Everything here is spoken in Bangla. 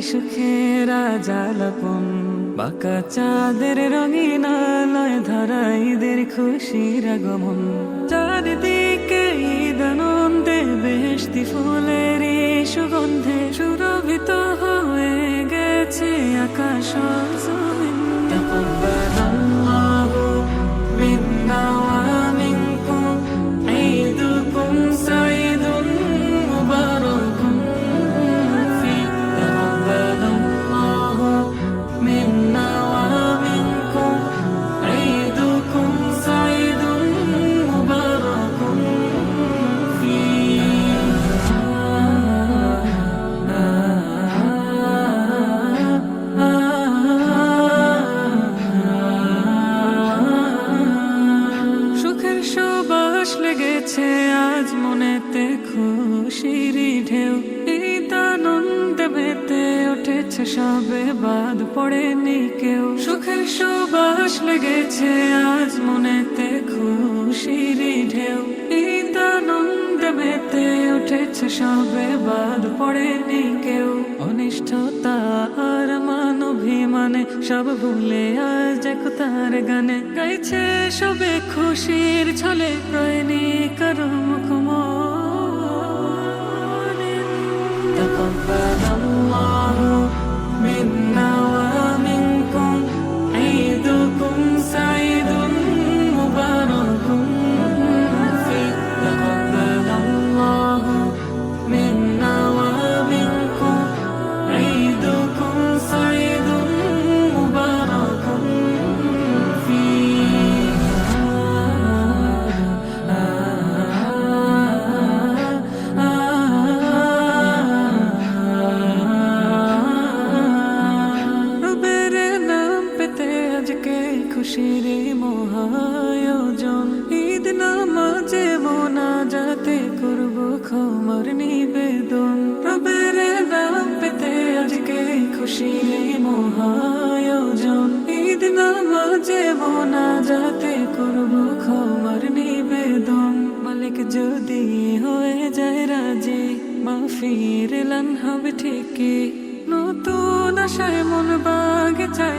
সুখের আলাপন, বাঁকা চাঁদের রঙিন আলোয় ধরা ঈদের খুশির আগমন। চারিদিকে ঈদ আনন্দে বেহেশতি ফুলের সুগন্ধে সুরভিত হয়ে গেছে আকাশ আর জমিন। তাকাব্বালাল্লাহু মিন্না ওয়া মিনকুম, ঈদুকুম সাঈদুন মুবারাকুন ফি। তাকাব্বালাল্লাহু মিন্না ওয়া মিনকুম, ঈদুকুম সাঈদুন মুবারাকুন ফি। সুখের সুবাস লেগেছে আজ মনেতে, খুশির ঢেউ ঈদ আনন্দে মেতে উঠেছে সবে, বাদ পড়েনি কেউ। সুখের সুবাস লেগেছে আজ মনেতে, খুশির ঢেউ ঈদ আনন্দে মেতে উঠেছে সবে, বাদ পড়েনি কেউ। অনিষ্ঠতা আর মানভিমানে সব ভুলে আজ একতার গানে গাইছে সবে, খুশির ছলে প্রয়নি কারো মুখমনে। তাকাব্বালাল্লাহু মিন্না ওয়া মিনকুম, ঈদুকুম সাঈদুন মুবারাকুন ফি। তাকাব্বালাল্লাহু মিন্না ওয়া মিনকুম, ঈদুকুম সাঈদুন মুবারাকুন ফি। রবের নাম পেতে আজকে খুশির মহায়োজন, ঈদ নামাজে মোনাজাতে করব ক্ষমার নিবেদন। রবের নাম পেতে আজকে খুশির মহায়োজন, ঈদ নামাজে মোনাজাতে করব ক্ষমার নিবেদন। মালিক যদি হয়ে যায় রাজি, মাফির এলান হবে ঠিকই। নতুন আশায় মন বাগে চায়